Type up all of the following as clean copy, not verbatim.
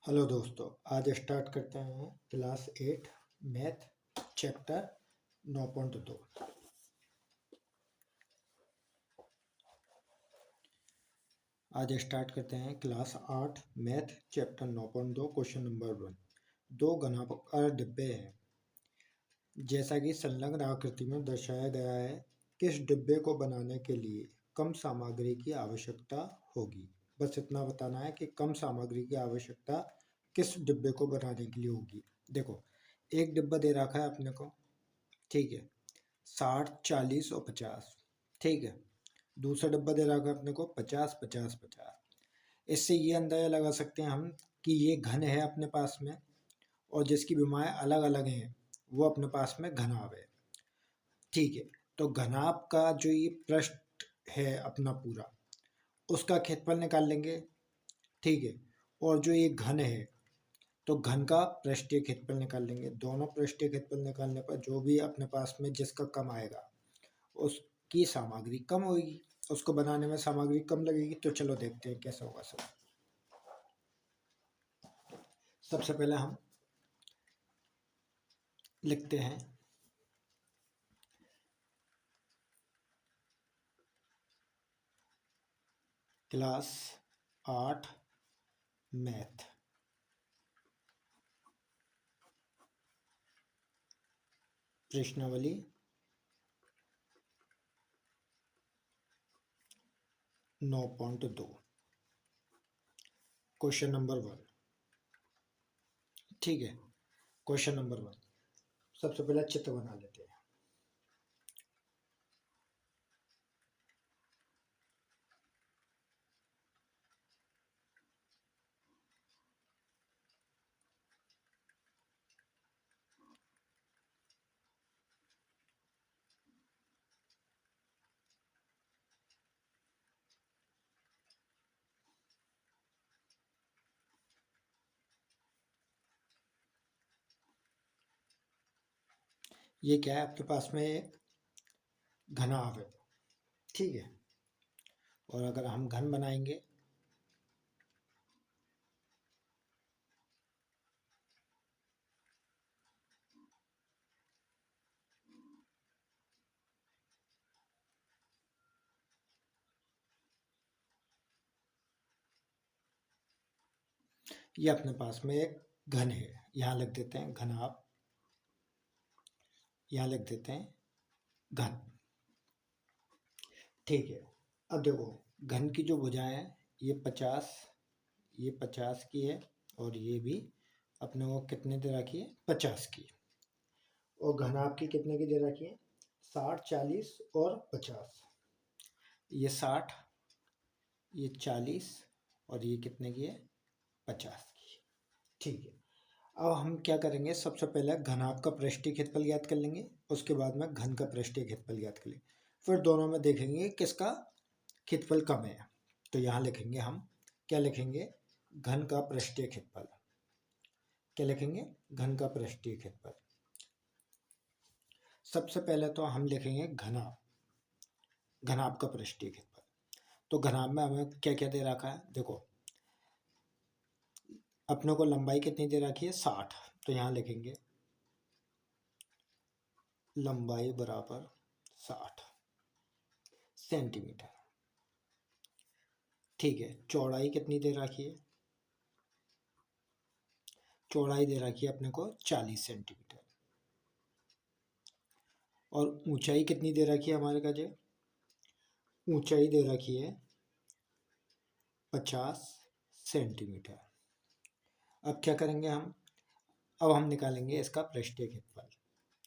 Hello दोस्तों, आज start करते हैं क्लास 8 मैथ चैप्टर 9.2। आज स्टार्ट करते हैं class 8 math chapter 9.2 question number 1। दो घनाकार डिब्बे हैं जैसा कि संलग्न आकृति में दर्शाया गया है। किस डिब्बे को बनाने के लिए कम सामग्री की आवश्यकता होगी। बस इतना बताना है कि कम सामग्री की आवश्यकता किस डिब्बे को बनाने के लिए होगी। देखो, एक डिब्बा दे रखा है अपने को, ठीक है, 60, 40 और 50, ठीक है। दूसरा डिब्बा दे रखा है अपने को 50, 50, 50। इससे ये अंदाजा लगा सकते हैं हम कि ये घन है अपने पास में, और जिसकी विमाएं अलग अलग हैं वो अपने पास में घनाभ है, ठीक है। तो घनाभ का जो ये पृष्ठ है अपना पूरा, उसका क्षेत्रफल निकाल लेंगे, ठीक है। और जो ये घन है तो घन का पृष्ठीय क्षेत्रफल निकाल लेंगे। दोनों पृष्ठीय क्षेत्रफल निकालने पर जो भी अपने पास में जिसका कम आएगा उसकी सामग्री कम होगी, उसको बनाने में सामग्री कम लगेगी। तो चलो देखते हैं कैसा होगा सब। सबसे पहले हम लिखते हैं क्लास 8 मैथ प्रश्नावली 9.2 क्वेश्चन नंबर 1, ठीक है। क्वेश्चन नंबर 1, सबसे पहले चित्र बना लेते हैं। ये क्या है, आपके पास में घनाभ है, ठीक है। और अगर हम घन बनाएंगे ये अपने पास में एक घन है, यहाँ लिख देते हैं घनाभ, यहाँ लिख देते हैं घन, ठीक है। अब देखो, घन की जो भुजाएं हैं ये 50, ये 50 की है, और ये भी अपने को कितने दे रखी है, 50 की। और घनाभ की कितने की दे रखी है, 60, 40 और 50। ये 60, ये 40 और ये कितने की है, 50 की, ठीक है। अब हम क्या करेंगे, सबसे पहले घनाभ का पृष्ठीय क्षेत्रफल ज्ञात कर लेंगे, उसके बाद में घन का पृष्ठीय क्षेत्रफल ज्ञात कर लेंगे। फिर दोनों में देखेंगे किसका क्षेत्रफल कम है। तो यहाँ लिखेंगे हम, क्या लिखेंगे, घन का पृष्ठीय क्षेत्रफल। क्या लिखेंगे, घन का पृष्ठीय क्षेत्रफल। सबसे पहले तो हम लिखेंगे घनाभ, घनाभ का पृष्ठीय क्षेत्रफल। तो घनाभ में हमें क्या क्या दे रखा है, देखो अपने को लंबाई कितनी दे रखी है, 60। तो यहाँ लिखेंगे लंबाई बराबर 60 सेंटीमीटर, ठीक है। चौड़ाई कितनी दे रखी है, चौड़ाई दे रखी है अपने को 40 सेंटीमीटर। और ऊंचाई कितनी दे रखी है हमारे का, ऊंचाई दे रखी है 50 सेंटीमीटर। अब क्या करेंगे हम, अब हम निकालेंगे इसका पृष्ठीय क्षेत्रफल।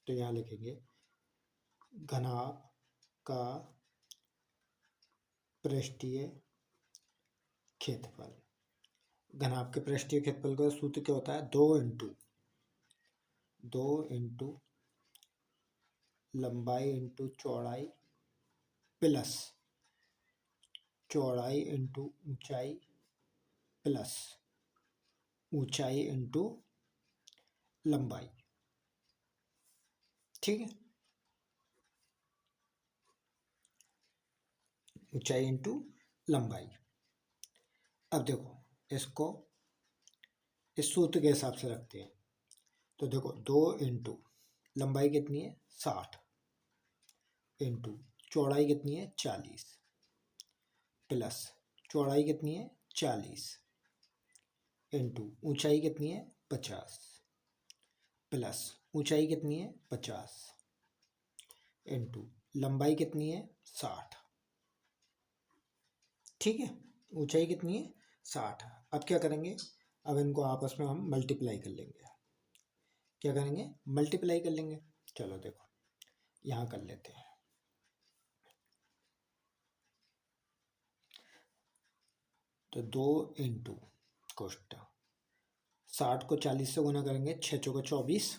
तो यहाँ लिखेंगे घनाभ का पृष्ठीय क्षेत्रफल। घनाभ के पृष्ठीय क्षेत्रफल का सूत्र क्या होता है, 2 इंटू लंबाई इंटू चौड़ाई प्लस चौड़ाई इंटू ऊंचाई प्लस ऊंचाई इंटू लंबाई, ठीक है। ऊंचाई इंटू लंबाई। अब देखो, इसको इस सूत्र के हिसाब से रखते हैं। तो देखो 2 इंटू लंबाई कितनी है 60 इंटू चौड़ाई कितनी है 40 प्लस चौड़ाई कितनी है 40 इंटू ऊंचाई कितनी है 50 प्लस ऊंचाई कितनी है 50 इंटू लंबाई कितनी है 60। ठीक है, ऊंचाई कितनी है 60। अब क्या करेंगे, अब इनको आपस में हम मल्टीप्लाई कर लेंगे। क्या करेंगे, मल्टीप्लाई कर लेंगे। चलो देखो यहाँ कर लेते हैं। तो 2 इंटू कोष्टक 60 को 40 से गुना करेंगे, 6 चौका 24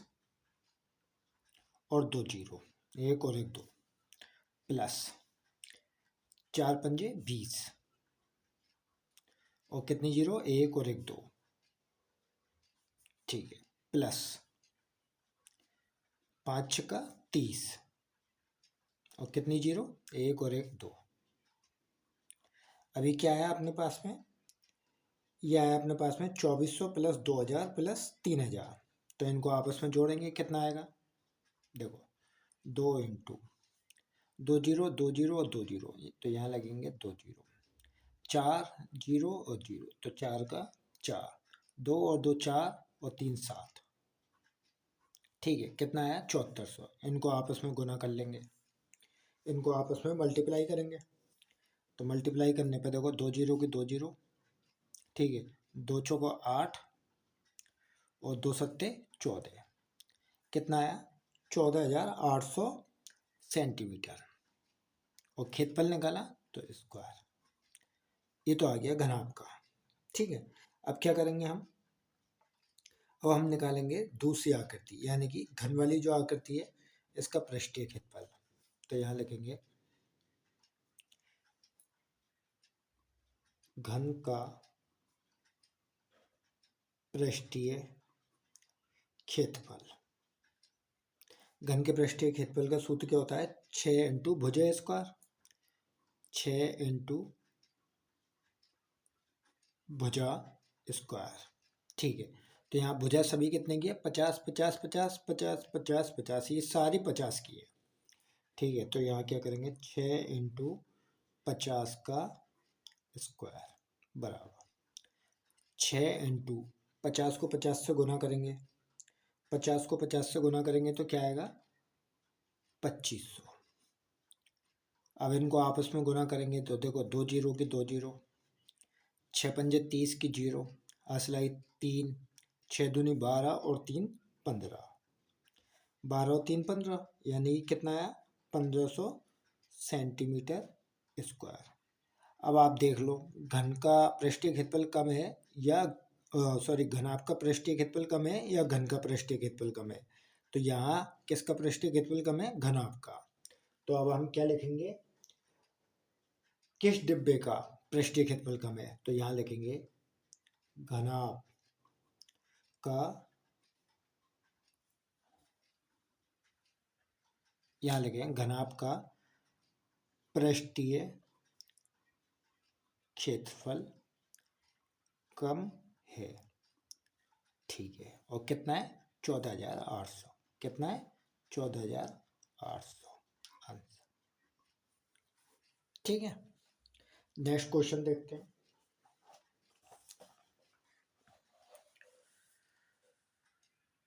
और 2 जीरो, एक और एक 2 प्लस 4 पंजे 20 और कितनी जीरो, एक और एक 2। ठीक है, प्लस 5 छक्का 30 और कितनी जीरो, एक और एक 2। अभी क्या आया अपने पास में, ये आया अपने पास में 2400 प्लस 2000 प्लस 3000। तो इनको आपस में जोड़ेंगे, कितना आएगा, देखो 2 इंटू 2 जीरो 2 जीरो और 2 जीरो, तो यहाँ लगेंगे 2 जीरो, 4 जीरो और जीरो, तो 4 का 4, 2 और 2 4 और 3 7। ठीक है, कितना आया 7400। इनको आपस में गुना कर लेंगे, इनको आपस में मल्टीप्लाई करेंगे। तो मल्टीप्लाई करने पे देखो 2 जीरो की 2 जीरो, ठीक है, 2 चौको 8 और 2 सत्ते 14, कितना आया 14800 सेंटीमीटर। और क्षेत्रफल निकाला तो स्क्वायर, ये तो आ गया घनाभ का। ठीक है, अब क्या करेंगे हम, अब हम निकालेंगे दूसरी आकृति, यानी कि घन वाली जो आकृति है इसका पृष्ठीय क्षेत्रफल। तो यहाँ लिखेंगे घन का पृष्ठीय क्षेत्रफल। घन के पृष्ठीय क्षेत्रफल का सूत्र क्या होता है, 6 इंटू भुजा स्क्वायर, 6 इंटू भुजा स्क्वायर। ठीक है, तो यहाँ भुजा सभी कितने की है, 50 50 50 50 50 50, ये सारी 50 की है। ठीक है, तो यहाँ क्या करेंगे, 6 इंटू 50 का स्क्वायर बराबर 6 इंटू 50 को 50 से गुना करेंगे, 50 को 50 से गुना करेंगे तो क्या आएगा 2500। अब इनको आपस में गुना करेंगे तो देखो 2 जीरो की 2 जीरो, 6 पंजे 30 की जीरो, असलाई 3, 6 दूनी 12 और 3 15, 12 और 3 15, यानी कितना आया 1500 सेंटीमीटर स्क्वायर। अब आप देख लो घन का पृष्ठीय क्षेत्रफल कम है या सॉरी घनाभ का पृष्ठीय क्षेत्रफल कम है या घन का पृष्ठीय क्षेत्रफल कम है। तो यहाँ किसका पृष्ठीय क्षेत्रफल कम है, घनाभ का। तो अब हम क्या लिखेंगे, किस डिब्बे का पृष्ठीय क्षेत्रफल कम है, तो यहाँ लिखेंगे घनाभ का, यहाँ लिखेंगे घनाभ का पृष्ठीय क्षेत्रफल कम है। ठीक है, और कितना है 14800, कितना है 14800 आंसर। ठीक है, नेक्स्ट क्वेश्चन देखते हैं।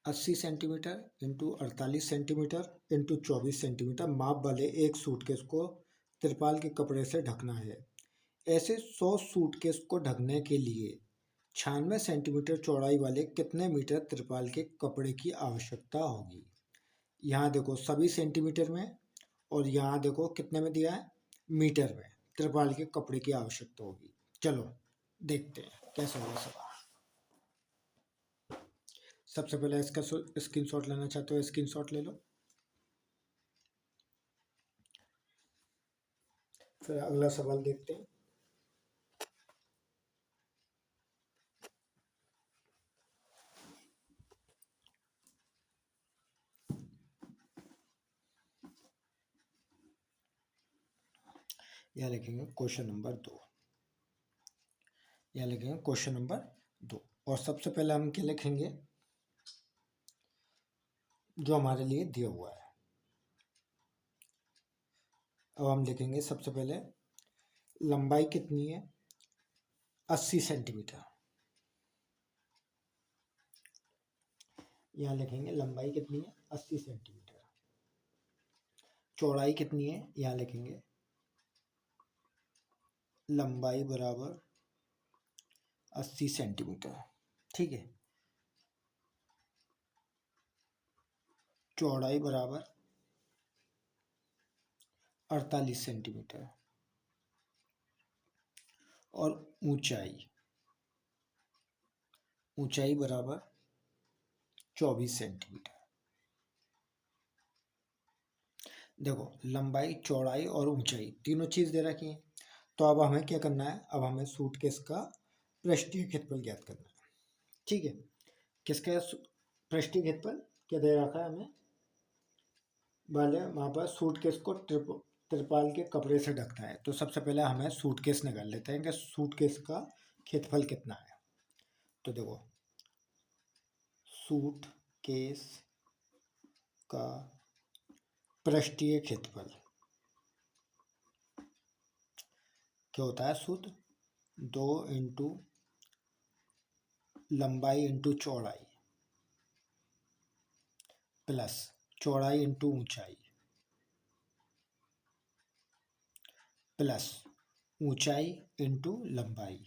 अस्सी centimetre into 48 centimetre into 24 centimetre माप वाले एक सूटकेस को तिरपाल के कपड़े से ढकना है। ऐसे 100 सूटकेस को ढकने के लिए 96 सेंटीमीटर चौड़ाई वाले कितने मीटर तिरपाल के कपड़े की आवश्यकता होगी। यहाँ देखो सभी सेंटीमीटर में, और यहाँ देखो कितने में दिया है, मीटर में तिरपाल के कपड़े की आवश्यकता होगी। चलो देखते हैं कैसे होगा सवाल। सबसे पहले इसका स्क्रीनशॉट लेना चाहते हो, स्क्रीनशॉट ले लो। फिर अगला सवाल देखते हैं। यह लिखेंगे क्वेश्चन नंबर 2, यह लिखेंगे क्वेश्चन नंबर 2। और सबसे पहले हम क्या लिखेंगे जो हमारे लिए दिया हुआ है। अब हम लिखेंगे सबसे पहले लंबाई कितनी है 80 सेंटीमीटर। यहाँ लिखेंगे लंबाई कितनी है 80 सेंटीमीटर। चौड़ाई कितनी है यहाँ लिखेंगे लंबाई बराबर 80 सेंटीमीटर। ठीक है, चौड़ाई बराबर 48 सेंटीमीटर और ऊंचाई बराबर 24 सेंटीमीटर। देखो लंबाई चौड़ाई और ऊंचाई तीनों चीज़ दे रखी है, तो अब हमें क्या करना है, अब हमें सूटकेस का पृष्ठीय क्षेत्रफल ज्ञात करना है। ठीक है, किसका पृष्ठीय क्षेत्रफल क्या दे रखा है हमें, वाले वहाँ पर सूटकेस को तिरपाल के कपड़े से ढकना है। तो सबसे पहले हमें सूटकेस निकाल लेते हैं कि सूटकेस का क्षेत्रफल कितना है। तो देखो सूटकेस का पृष्ठीय क्षेत्रफल क्या होता है, सूत्र 2 इंटू लंबाई इंटू चौड़ाई प्लस चौड़ाई इंटू ऊंचाई प्लस ऊंचाई इंटू लंबाई।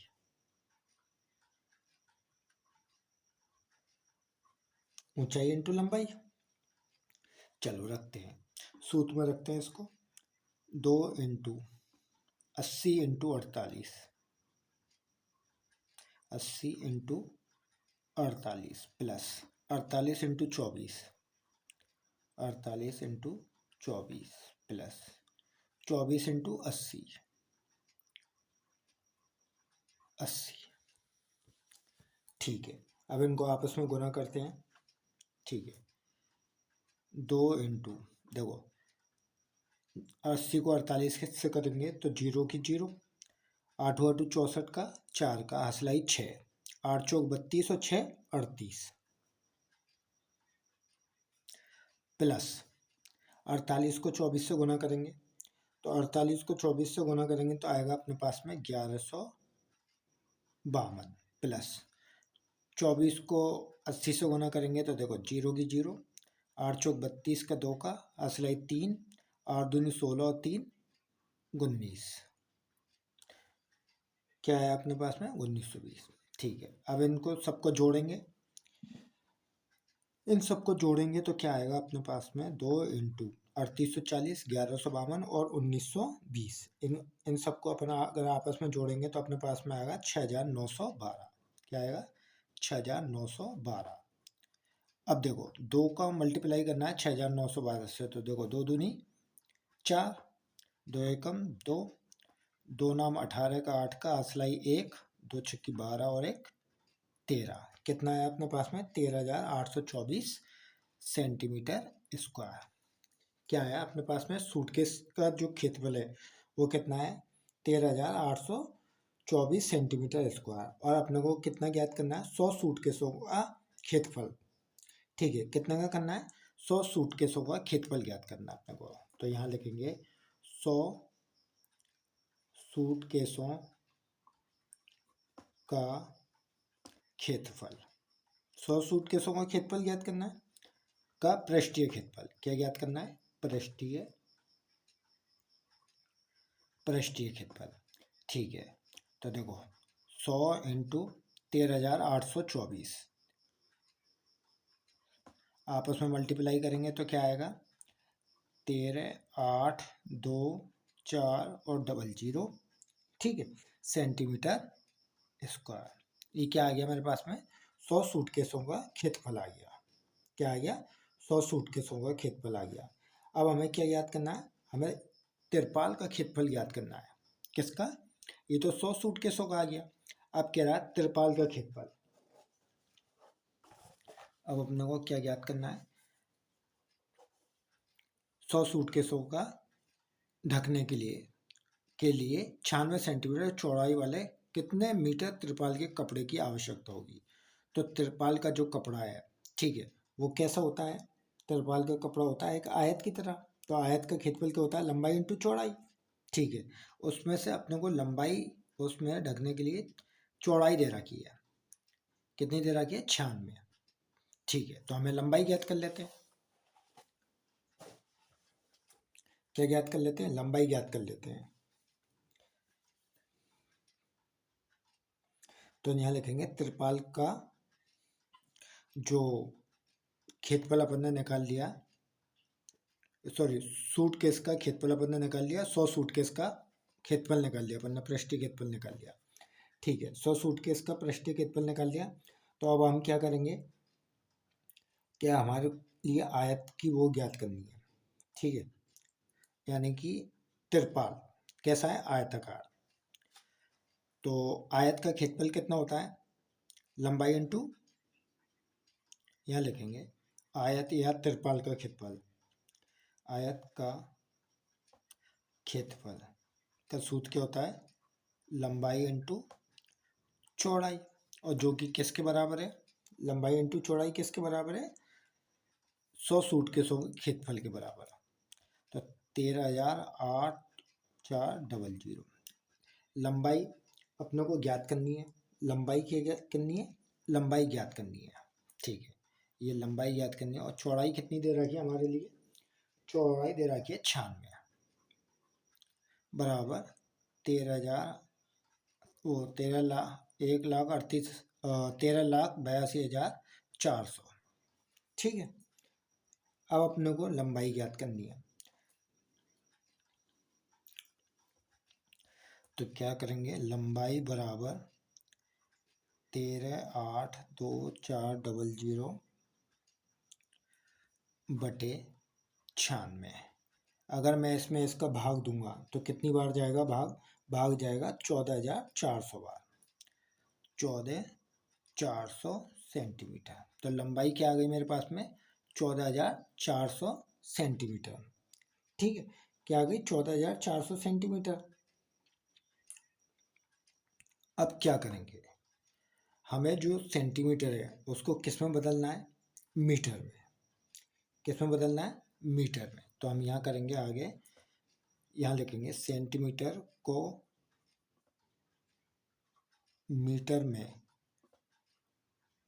ऊंचाई इंटू लंबाई, चलो रखते हैं सूत्र में, रखते हैं इसको 2 into 80 into 48, 80 into 48 plus 48 into 24, 48 into 24 plus 24 into 80, 80। ठीक है, अब इनको आपस में गुना करते हैं। ठीक है, 2 इंटू, देखो 80 को 48 से करेंगे तो 0 की 0, 8 8 64 का 4 का हसलाई 6, 8 चौक 32 और 6 38 प्लस 48 को 24 से गुना करेंगे, तो 48 को 24 से गुना करेंगे तो आएगा अपने पास में 1152 प्लस 24 को 80 से गुना करेंगे तो देखो 0 की 0, 8 चौक 32 का 2 का असलाई 3, 8 दूनी 16 और 3 19, क्या है अपने पास में 1920। ठीक है, अब इनको सबको जोड़ेंगे, इन सबको जोड़ेंगे तो क्या आएगा अपने पास में 2 इंटू 3840, 1152 और 1920। इन सबको अपना अगर आपस में जोड़ेंगे तो अपने पास में आएगा 6912। क्या आएगा 6912। अब देखो 2 का मल्टीप्लाई करना है 6912 से, तो देखो 2 दूनी 4, 2 एकम 2, 2 नाम 18 का 8 का असलाई 1, 2 छक्की 12 और 1 13, कितना है अपने पास में 13,824 सेंटीमीटर स्क्वायर। क्या है अपने पास में सूटकेस का जो क्षेत्रफल है वो कितना है 13,824 सेंटीमीटर स्क्वायर, और अपने को कितना ज्ञात करना है 100 सूटकेसों का क्षेत्रफल। ठीक है, कितने का करना है 100 सूटकेसों का क्षेत्रफल ज्ञात करना है अपने को। तो यहाँ लिखेंगे 100 सूटकेसों का क्षेत्रफल, 100 सूटकेसों का क्षेत्रफल ज्ञात करना है, का पृष्ठीय क्षेत्रफल क्या ज्ञात करना है, पृष्ठीय क्षेत्रफल। ठीक है, तो देखो 100 इंटू 13,824 आपस में मल्टीप्लाई करेंगे तो क्या आएगा 13, 8, 2, 4 और 00, ठीक है, सेंटीमीटर स्क्वायर। ये क्या आ गया मेरे पास में 100 सूटकेसों का क्षेत्रफल आ गया। क्या आ गया 100 सूटकेसों का क्षेत्रफल आ गया। अब हमें क्या याद करना है, हमें तिरपाल का क्षेत्रफल याद करना है। किसका, ये तो 100 सूटकेसों का आ गया, अब कह रहा है तिरपाल का क्षेत्रफल। अब अपने को क्या याद करना है 100 सूटकेसों का ढकने के लिए 96 सेंटीमीटर चौड़ाई वाले कितने मीटर तिरपाल के कपड़े की आवश्यकता होगी। तो तिरपाल का जो कपड़ा है, ठीक है, वो कैसा होता है? तिरपाल का कपड़ा होता है एक आयत की तरह। तो आयत का क्षेत्रफल क्या होता है? लंबाई इंटू चौड़ाई, ठीक है। उसमें से अपने को लंबाई उसमें ढकने के लिए चौड़ाई दे रखी है। कितनी दे रखी है? 96, ठीक है। तो हमें लंबाई ज्ञात कर लेते हैं। क्या ज्ञात कर लेते हैं? लंबाई ज्ञात कर लेते हैं। तो यहाँ लिखेंगे तिरपाल का जो क्षेत्रफल अपन ने निकाल लिया, सॉरी, सूटकेस का क्षेत्रफल अपन ने निकाल लिया, 100 सूटकेस का क्षेत्रफल निकाल लिया अपन ने, पृष्ठीय क्षेत्रफल निकाल लिया, ठीक है। 100 सूटकेस का पृष्ठीय क्षेत्रफल निकाल लिया। तो अब हम क्या करेंगे, क्या हमारे लिए आयत की वो ज्ञात करनी है, ठीक है, यानी कि तिरपाल कैसा है? आयताकार। तो आयत का क्षेत्रफल कितना होता है? लंबाई इंटू, यहाँ लिखेंगे आयत या तिरपाल का क्षेत्रफल, आयत का क्षेत्रफल का सूत्र क्या होता है? लंबाई इंटू चौड़ाई, और जो कि किसके बराबर है? लंबाई इंटू चौड़ाई किसके बराबर है? 100 सूट के 100 क्षेत्रफल के बराबर। तो 13,8400। लंबाई अपने को ज्ञात करनी है। लंबाई क्या ज्ञात करनी है? लंबाई ज्ञात करनी है, ठीक है। ये लंबाई ज्ञात करनी है। और चौड़ाई कितनी दे रखी है हमारे लिए? चौड़ाई दे रखी है 96, बराबर 13,000, वो 13,82,400, ठीक है। अब अपने को लंबाई ज्ञात करनी है। तो क्या करेंगे? लंबाई बराबर 13,82,400 बटे 96। अगर मैं इसमें इसका भाग दूंगा तो कितनी बार जाएगा भाग? भाग जाएगा 14,400 बार, 14,400 सेंटीमीटर। तो लंबाई क्या आ गई मेरे पास में? 14,400 सेंटीमीटर, ठीक है। क्या आ गई? 14,400 सेंटीमीटर। अब क्या करेंगे, हमें जो सेंटीमीटर है उसको किस में बदलना है? मीटर में। किस में बदलना है? मीटर में। तो हम यहाँ करेंगे आगे, यहाँ लिखेंगे सेंटीमीटर को मीटर में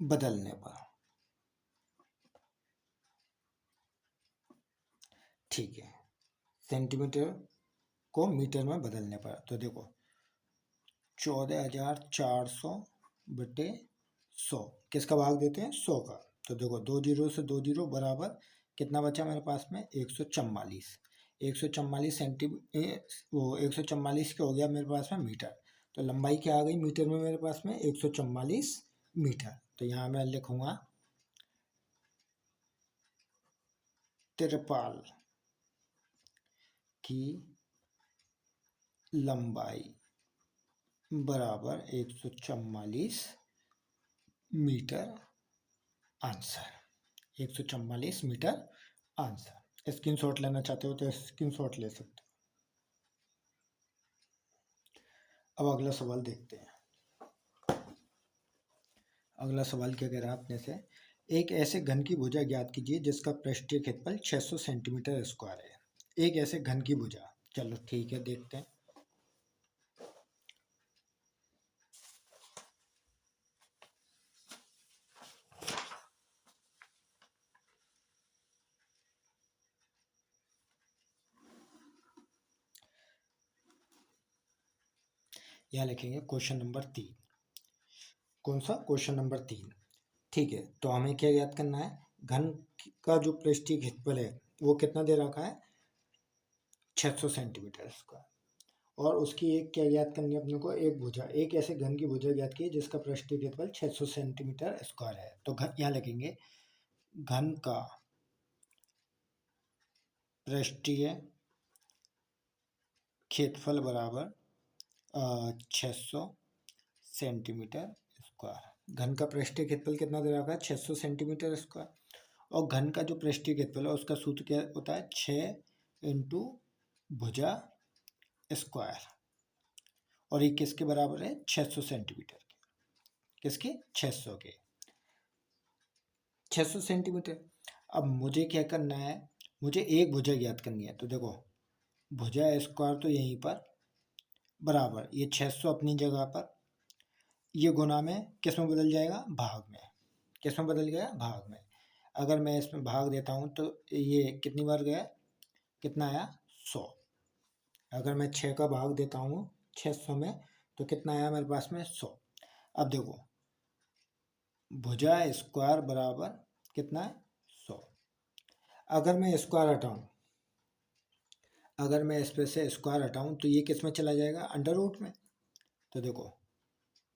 बदलने पर, ठीक है, सेंटीमीटर को मीटर में बदलने पर। तो देखो 14,400 बटे 100, किसका भाग देते हैं? 100 का। तो देखो 2 जीरो से 2 जीरो बराबर कितना बचा मेरे पास में? 144। 144 वो 144 क्या हो गया मेरे पास में? मीटर। तो लंबाई क्या आ गई मीटर में मेरे पास में? 144 मीटर। तो यहाँ मैं लिखूंगा तिरपाल की लंबाई बराबर 144 metre, answer 144 metre answer. Screenshot लेना चाहते हो तो स्क्रीनशॉट ले सकते हो। अब अगला सवाल देखते हैं। अगला सवाल क्या कह रहा है अपने से? एक ऐसे घन की भुजा ज्ञात कीजिए जिसका पृष्ठीय क्षेत्रफल 600 सेंटीमीटर स्क्वायर है। एक ऐसे घन की भुजा, चलो ठीक है देखते हैं। यहाँ लिखेंगे क्वेश्चन नंबर 3। कौन सा? क्वेश्चन नंबर 3, ठीक है। तो हमें क्या याद करना है? घन का जो पृष्ठीय क्षेत्रफल है वो कितना दे रखा है? 600 सेंटीमीटर स्क्वायर। और उसकी एक क्या याद करनी है अपने को? एक भुजा, एक ऐसे घन की भुजा याद की जिसका पृष्ठीय क्षेत्रफल 600 सेंटीमीटर स्क्वायर है। तो घन यहाँ लिखेंगे घन का पृष्ठीय क्षेत्रफल बराबर 600 सेंटीमीटर स्क्वायर। घन का पृष्ठीय क्षेत्रफल कितना दे रखा है? 600 सेंटीमीटर स्क्वायर। और घन का जो पृष्ठीय क्षेत्रफल है उसका सूत्र क्या होता है? 6 इंटू भुजा स्क्वायर। और ये किसके बराबर है? 600 सेंटीमीटर के। किसके? 600 के। 600 सेंटीमीटर। अब मुझे क्या करना है, मुझे एक भुजा ज्ञात करनी है। तो देखो भुजा स्क्वायर तो यहीं पर बराबर ये 600 अपनी जगह पर, ये गुना में किस में बदल जाएगा, भाग में। किस में बदल गया, भाग में। अगर मैं इसमें भाग देता हूँ तो ये कितनी बार गया, कितना आया, 100। अगर मैं 6 का भाग देता हूँ 600 में तो कितना आया मेरे पास में, 100। अब देखो भुजा स्क्वायर बराबर कितना है, 100। अगर मैं स्क्वायर हटाऊँ, अगर मैं इस पे से स्क्वायर हटाऊँ तो ये किस में चला जाएगा, अंडर रूट में। तो देखो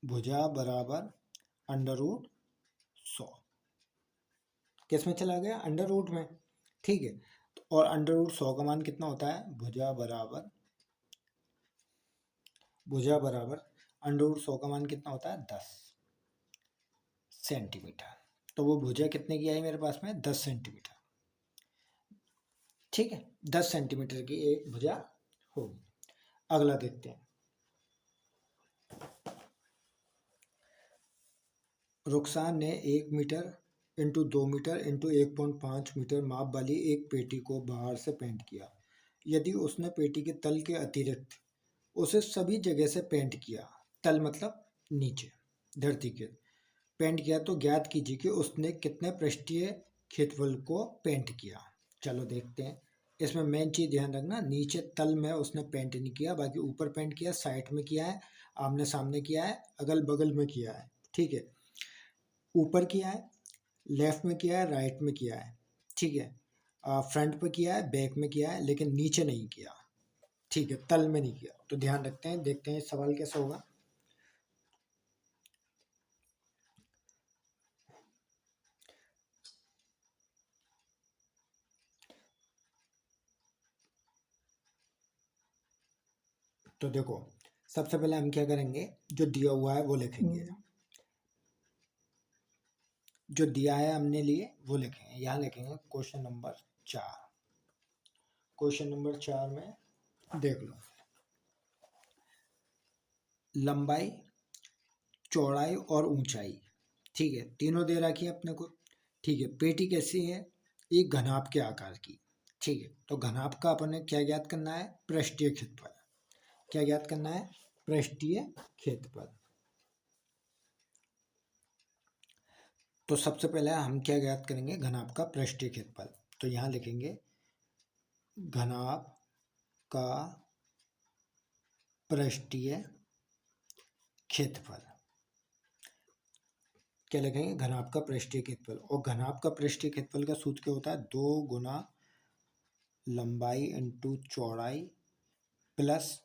भुजा बराबर अंडर रूट 100 किस में चला गया, अंडर रूट में। ठीक है, और अंडर रूट 100 का मान कितना होता है, भुजा बराबर अंडर रूट 100 का मान कितना होता है, 10 सेंटीमीटर। तो वो भुजा कितने की आई मेरे पास में, 10 सेंटीमीटर। ठीक है, 10 सेंटीमीटर की एक भुजा होगी। अगला देखते हैं। रुखसान ने 1 metre into 2 metre into 1.5 metre माप वाली एक पेटी को बाहर से पेंट किया। यदि उसने पेटी के तल के अतिरिक्त उसे सभी जगह से पेंट किया, तल मतलब नीचे धरती के, पेंट किया, तो ज्ञात कीजिए कि उसने कितने पृष्ठीय क्षेत्रफल को पेंट किया। चलो देखते हैं। इसमें मेन चीज़ ध्यान रखना, नीचे तल में उसने पेंट नहीं किया, बाकी ऊपर पेंट किया, साइड में किया है, आमने सामने किया है, अगल बगल में किया है। ठीक है, ऊपर किया है, लेफ्ट में किया है, राइट में किया है। ठीक है, फ्रंट पे किया है, बैक में किया है, लेकिन नीचे नहीं किया। ठीक है, तल में नहीं किया। तो ध्यान रखते हैं, देखते हैं सवाल कैसा होगा। तो देखो सबसे पहले हम क्या करेंगे, जो दिया हुआ है वो लिखेंगे, जो दिया है हमने लिए वो लिखेंगे। यहाँ लिखेंगे क्वेश्चन नंबर 4। क्वेश्चन नंबर 4 में देख लो, लंबाई, चौड़ाई और ऊंचाई, ठीक है, तीनों दे रखी है अपने को। ठीक है, पेटी कैसी है, एक घनाभ के आकार की। ठीक है, तो घनाभ का अपन ने क्या ज्ञात करना है, पृष्ठीय क्षेत्रफल। क्या ज्ञात करना है, पृष्ठीय क्षेत्रफल। तो सबसे पहले हम क्या ज्ञात करेंगे, घनाभ का पृष्ठीय क्षेत्रफल। तो यहाँ लिखेंगे घनाभ का पृष्ठीय क्षेत्रफल। क्या लिखेंगे, घनाभ का पृष्ठीय क्षेत्रफल। और घनाभ का पृष्ठीय क्षेत्रफल का सूत्र क्या होता है, 2 गुना लंबाई इंटू चौड़ाई प्लस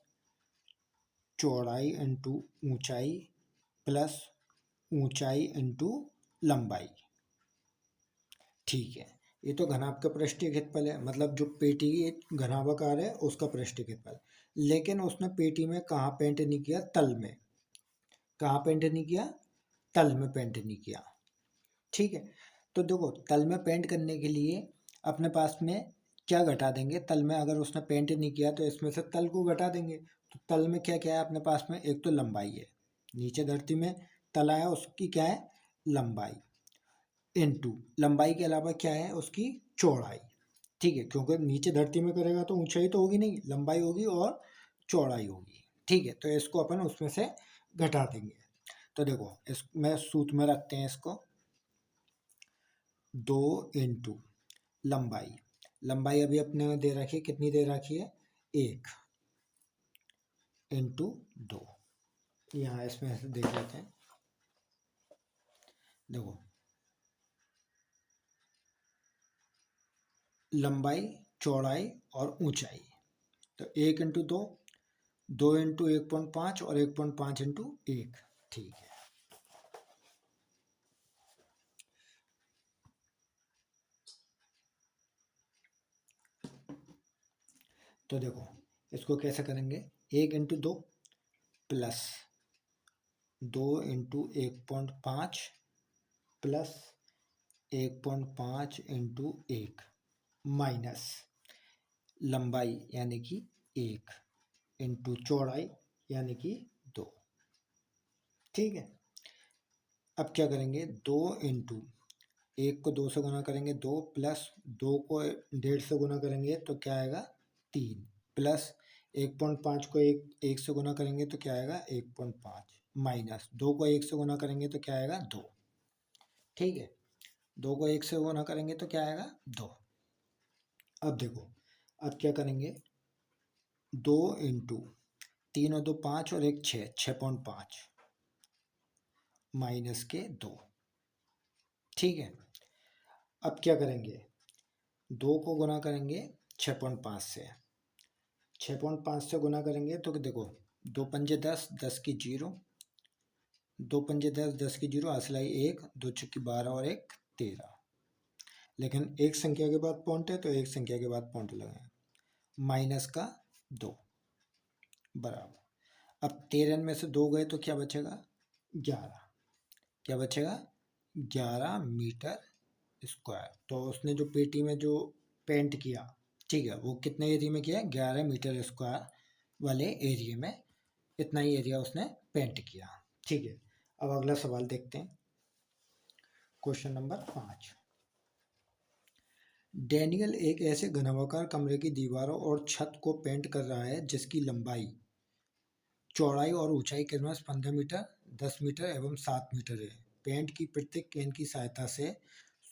चौड़ाई इंटू ऊंचाई प्लस ऊंचाई इंटू लंबाई। ठीक है, ये तो घनाभ का पृष्ठीय क्षेत्रफल है, मतलब जो पेटी घनाभाकार है उसका पृष्ठीय क्षेत्रफल। लेकिन उसने पेटी में कहाँ पेंट नहीं किया, तल में। कहाँ पेंट नहीं किया, तल में पेंट नहीं किया। ठीक है, तो देखो तल में पेंट करने के लिए अपने पास में क्या घटा देंगे, तल में अगर उसने पेंट नहीं किया तो इसमें से तल को घटा देंगे। तो तल में क्या क्या है अपने पास में, एक तो लंबाई है, नीचे धरती में तल आया उसकी क्या है, लंबाई, इनटू लंबाई के अलावा क्या है उसकी चौड़ाई। ठीक है, क्योंकि नीचे धरती में करेगा तो ऊंचाई तो होगी नहीं, लंबाई होगी और चौड़ाई होगी। ठीक है, तो इसको अपन उसमें से घटा देंगे। तो देखो इसमें सूत्र में रखते हैं इसको, 2 इंटू लंबाई, लंबाई अभी अपने दे रखी है, कितनी दे रखी है, 1 इंटू 2। यहाँ इसमें से देख लेते हैं। देखो लंबाई, चौड़ाई और ऊंचाई, तो 1 इंटू 2, 2 इंटू 1.5 और 1.5 इंटू 1। ठीक है, तो देखो इसको कैसे करेंगे, 1 into 2 plus 2 into 1.5 plus 1.5 into 1 minus लंबाई यानी कि 1 इंटू चौड़ाई यानी कि 2। ठीक है, अब क्या करेंगे, 2 इंटू 1 को 2 से गुना करेंगे 2, प्लस 2 को 1.5 से गुना करेंगे तो क्या आएगा 3, प्लस 1.5 को 1 से गुना करेंगे तो क्या आएगा 1.5, माइनस 2 को 1 से गुना करेंगे तो क्या आएगा 2। ठीक है, 2 को 1 से गुना करेंगे तो क्या आएगा 2। अब देखो, अब क्या करेंगे, 2 इंटू 3 और 2 5 और 1 6, 6.5 माइनस के 2। ठीक है, अब क्या करेंगे, 2 को गुना करेंगे 6.5 से, 6.5 से गुना करेंगे तो देखो 2 पंजे 10, 10 की 0, 2 पंजे 10, 10 की 0, असलाई 1, 2 छक्की 12 और 1 13। लेकिन एक संख्या के बाद पॉइंट है तो एक संख्या के बाद पॉइंट लगाएं, माइनस का 2 बराबर। अब 13 में से 2 गए तो क्या बचेगा 11, क्या बचेगा 11 मीटर स्क्वायर। तो उसने जो पेटी में जो पेंट किया, ठीक है, वो कितने एरिया में किया, 11 मीटर स्क्वायर वाले एरिया में इतना ही एरिया उसने पेंट किया। ठीक है, अब अगला सवाल देखते हैं, क्वेश्चन नंबर 5। डैनियल एक ऐसे घनाभार कमरे की दीवारों और छत को पेंट कर रहा है जिसकी लंबाई, चौड़ाई और ऊंचाई क्रमशः 15 मीटर, 10 मीटर एवं 7 मीटर है। पेंट की प्रत्येक कैन की सहायता से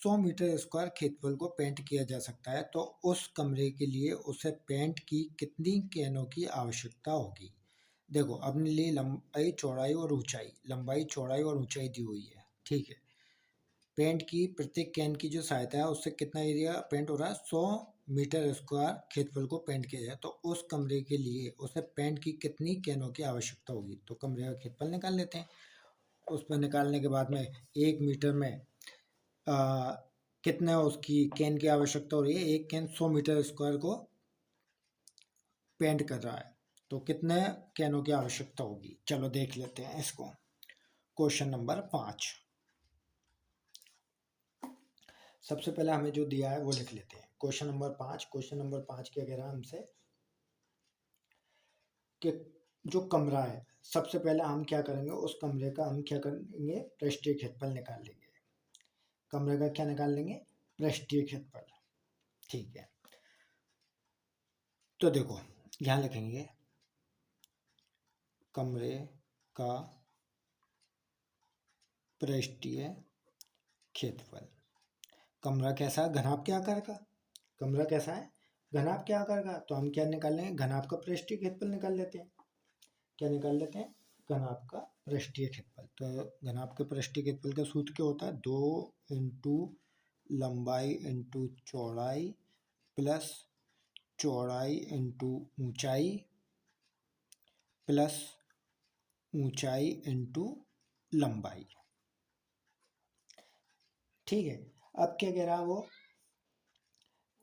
100 मीटर स्क्वायर क्षेत्रफल को पेंट किया जा सकता है, तो उस कमरे के लिए उसे पेंट की कितनी कैनों की आवश्यकता होगी। देखो, अपने लिए लंबाई चौड़ाई और ऊंचाई, लंबाई चौड़ाई और ऊंचाई दी हुई है। ठीक है, पेंट की प्रत्येक कैन की जो सहायता है उससे कितना एरिया पेंट हो रहा है, 100 मीटर स्क्वायर क्षेत्रफल को पेंट किया जाए, तो उस कमरे के लिए उसे पेंट की कितनी कैनों की आवश्यकता होगी। तो कमरे का क्षेत्रफल निकाल लेते हैं, उस पर निकालने के बाद में 1 मीटर में कितना उसकी कैन की आवश्यकता हो रही है, एक कैन 100 मीटर स्क्वायर को पेंट कर रहा है, तो कितने कैनों की आवश्यकता होगी। चलो देख लेते हैं इसको, क्वेश्चन नंबर 5। सबसे पहले हमें जो दिया है वो लिख लेते हैं, क्वेश्चन नंबर 5। क्वेश्चन नंबर 5 क्या कह रहा है हमसे कि जो कमरा है, सबसे पहले हम क्या करेंगे, उस कमरे का हम क्या करेंगे, पृष्ठीय क्षेत्रफल निकाल लेंगे। कमरे का क्या निकाल लेंगे, पृष्ठीय क्षेत्रफल। ठीक है, तो देखो यहाँ लिखेंगे कमरे का पृष्ठीय क्षेत्रफल। कमरा कैसा है, घनाभ के आकार का, कमरा कैसा है, घनाभ के आकार का, तो हम क्या निकाल लेंगे, घनाभ का पृष्ठीय क्षेत्रफल निकाल लेते हैं। क्या निकाल लेते हैं, घनाभ का पृष्ठीय क्षेत्रफल। तो घनाभ के पृष्ठीय क्षेत्रफल का सूत्र क्या होता है, 2 इंटू लंबाई इंटू चौड़ाई प्लस चौड़ाई इंटू ऊंचाई प्लस ऊंचाई इंटू लंबाई। ठीक है, अब क्या कह रहा है वो,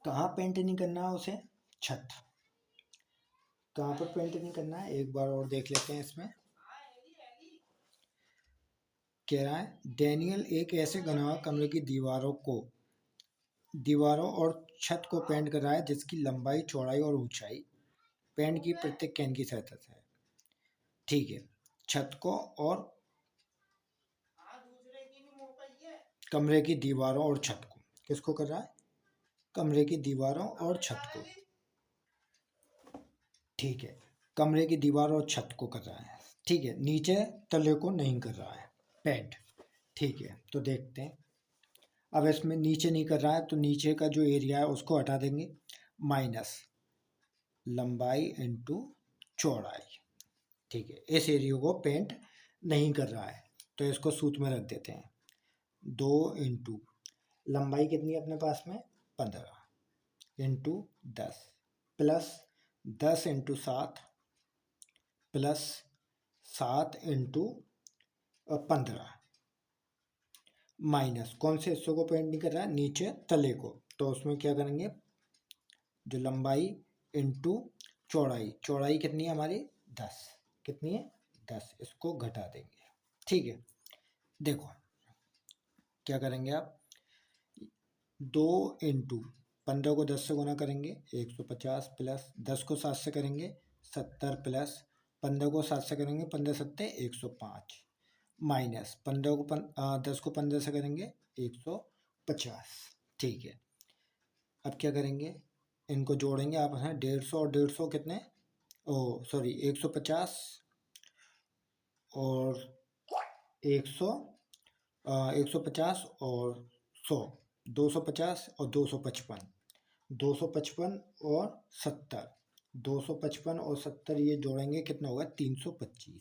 कहाँ पेंट नहीं करना है उसे, छत। कहाँ पर पेंट नहीं करना है, एक बार और देख लेते हैं इसमें। कह रहा है डैनियल एक ऐसे घना कमरे की दीवारों और छत को पेंट कर रहा है जिसकी लंबाई चौड़ाई और ऊंचाई पेंट की प्रत्येक कैन की सहायता से है। ठीक है, छत को और कमरे की दीवारों और छत को, किसको कर रहा है, कमरे की दीवारों और छत को। ठीक है, कमरे की दीवार और छत को कर रहा है। ठीक है, नीचे तले को नहीं कर रहा है पेंट। ठीक है, तो देखते हैं, अब इसमें नीचे नहीं कर रहा है तो नीचे का जो एरिया है उसको हटा देंगे, माइनस लंबाई इंटू चौड़ाई। ठीक है, इस एरिया को पेंट नहीं कर रहा है तो इसको सूत्र में रख देते हैं, 2 इंटू लंबाई कितनी है अपने पास में 15 into 10 plus 10 into 7 plus 7 into 15 minus कौन से हिस्सों को पेंट नहीं कर रहा है, नीचे तले को, तो उसमें क्या करेंगे, जो लंबाई इंटू चौड़ाई, चौड़ाई कितनी है हमारी 10, कितनी है 10, इसको घटा देंगे। ठीक है, देखो क्या करेंगे आप, 2 इंटू 15 को 10 से गुना करेंगे 150 प्लस 10 को 7 से करेंगे 70 प्लस 15 को 7 से करेंगे 15 सत्ते 105 माइनस 15 को 10 को 15 से करेंगे 50। ठीक है, अब क्या करेंगे, इनको जोड़ेंगे आप हैं 150 और 150 कितने, ओ सॉरी 150 और 100, 150 और 100, 250 और 255, 255 और 70, 255 और 70 ये जोड़ेंगे कितना होगा 325।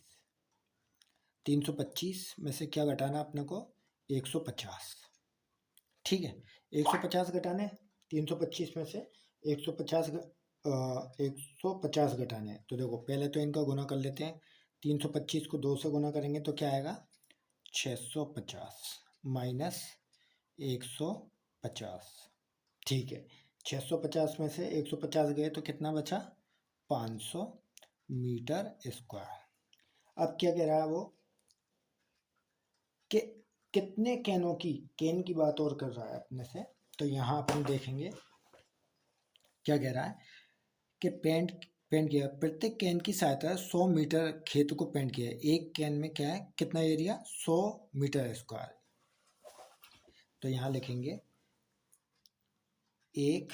325 में से क्या घटाना अपने को 150। ठीक है, 150 घटाने 325 में से 150 150 घटाने हैं। तो देखो पहले तो इनका गुना कर लेते हैं। 325 को 2 से गुना करेंगे तो क्या आएगा 650 माइनस 150। ठीक है, 650 में से 150 गए तो कितना बचा 500 मीटर स्क्वायर। अब क्या कह रहा है वो कि कितने कैनों की, कैन की बात और कर रहा है अपने से। तो यहाँ अपन देखेंगे क्या कह रहा है कि पेंट पेंट किया, प्रत्येक कैन की सहायता 100 मीटर खेत को पेंट किया है। एक कैन में क्या है कितना एरिया 100 मीटर स्क्वायर। तो यहाँ लिखेंगे एक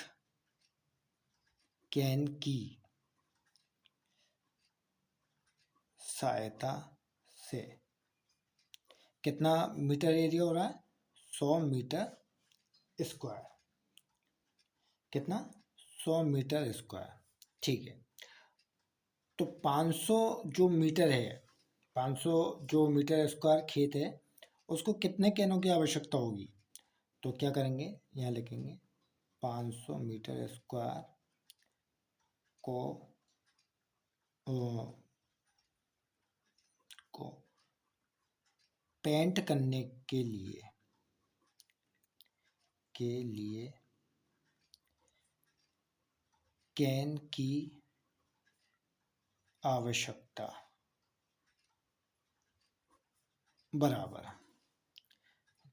कैन की सहायता से कितना मीटर एरिया हो रहा है 100 मीटर स्क्वायर। कितना 100 मीटर स्क्वायर। ठीक है, तो 500 जो मीटर है, 500 जो मीटर स्क्वायर खेत है उसको कितने कैनों की आवश्यकता होगी। तो क्या करेंगे यहाँ लिखेंगे 500 मीटर स्क्वायर को अ, को पेंट करने के लिए कैन की आवश्यकता बराबर,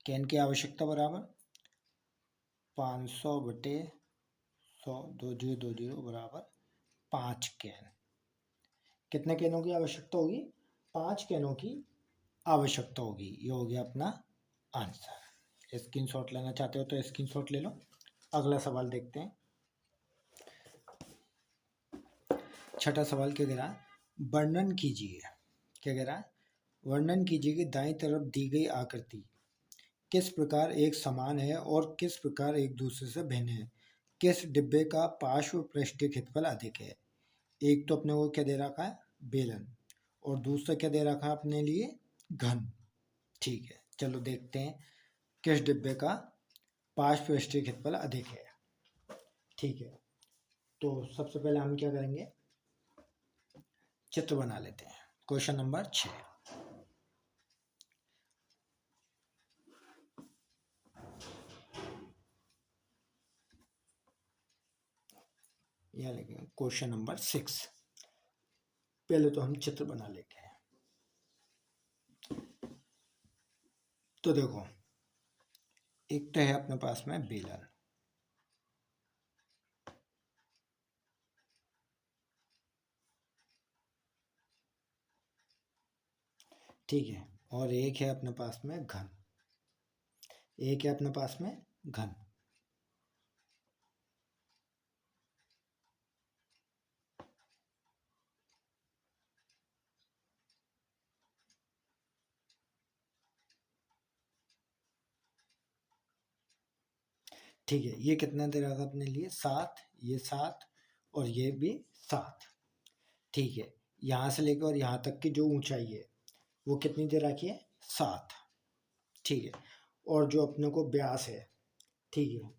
कैन की आवश्यकता बराबर 500 बटे 100, 2020 बराबर 5 कैन। कितने कैनों की आवश्यकता होगी 5 कैनों की आवश्यकता होगी। ये हो गया अपना आंसर। स्क्रीनशॉट लेना चाहते हो तो स्क्रीनशॉट ले लो। अगला सवाल देखते हैं। छठा सवाल क्या कह रहा है, वर्णन कीजिए। क्या कह रहा है, वर्णन कीजिए कि दाईं तरफ दी गई आकृति किस प्रकार एक समान है और किस प्रकार एक दूसरे से भिन्न है। किस डिब्बे का पार्श्व पृष्ठीय क्षेत्रफल अधिक है। एक तो अपने को क्या दे रखा है बेलन, और दूसरा क्या दे रखा है अपने लिए घन। ठीक है, चलो देखते हैं किस डिब्बे का पार्श्व पृष्ठीय क्षेत्रफल अधिक है। ठीक है, तो सबसे पहले हम क्या करेंगे चित्र बना लेते हैं। Question number 6। यहाँ लिखेंगे क्वेश्चन नंबर 6। पहले तो हम चित्र बना लेते हैं। तो देखो एक तो है अपने पास में बेलन, ठीक है, और एक है अपने पास में घन, एक है अपने पास में घन। ठीक है, ये कितना दे रहा था अपने लिए 7, ये 7 और ये भी 7। ठीक है, यहाँ से लेकर और यहाँ तक की जो ऊंचाई है वो कितनी दे रखी है 7। ठीक है, और जो अपने को व्यास है, ठीक है,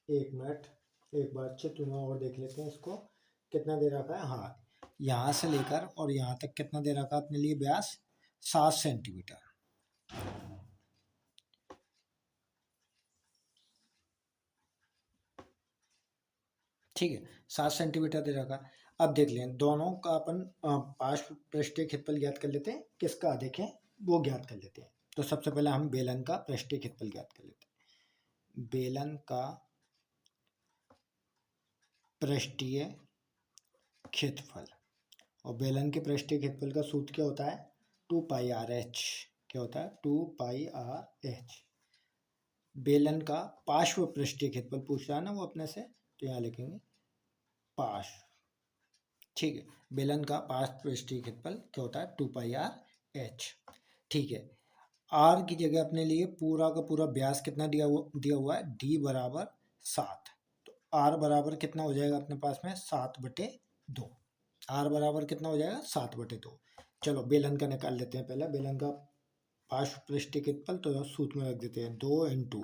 एक मिनट एक बार चित्र में और देख लेते हैं इसको कितना दे रखा है। हाँ, यहाँ से लेकर और यहाँ तक कितना दे रखा है अपने लिए व्यास 7 सेंटीमीटर। ठीक है, 7 सेंटीमीटर दे रखा। अब देख लें दोनों का अपन पार्श्व पृष्ठीय क्षेत्रफल ज्ञात कर लेते हैं, किसका अधिक है वो ज्ञात कर लेते हैं। तो सबसे पहले हम बेलन का पृष्ठीय क्षेत्रफल ज्ञात कर लेते हैं। बेलन का पृष्ठीय क्षेत्रफल, और बेलन के पृष्ठीय क्षेत्रफल का सूत्र क्या होता है 2 पाई आर एच। क्या होता है 2 पाई आर एच। बेलन का पार्श्व पृष्ठीय क्षेत्रफल पूछ रहा है ना वो अपने से, तो यहाँ लिखेंगे पार्श्व। ठीक है, बेलन का पार्श्व पृष्ठीय क्षेत्रफल क्या होता है 2πr/h। ठीक है, आर की जगह अपने लिए पूरा का पूरा व्यास कितना दिया हुआ है d बराबर 7। तो आर बराबर कितना हो जाएगा अपने पास में 7/2। आर बराबर कितना हो जाएगा 7/2। चलो बेलन का निकाल लेते हैं पहले। बेलन का पार्श्व पृष्ठीय क्षेत्रफल तो सूत्र में रख देते हैं 2 इंटू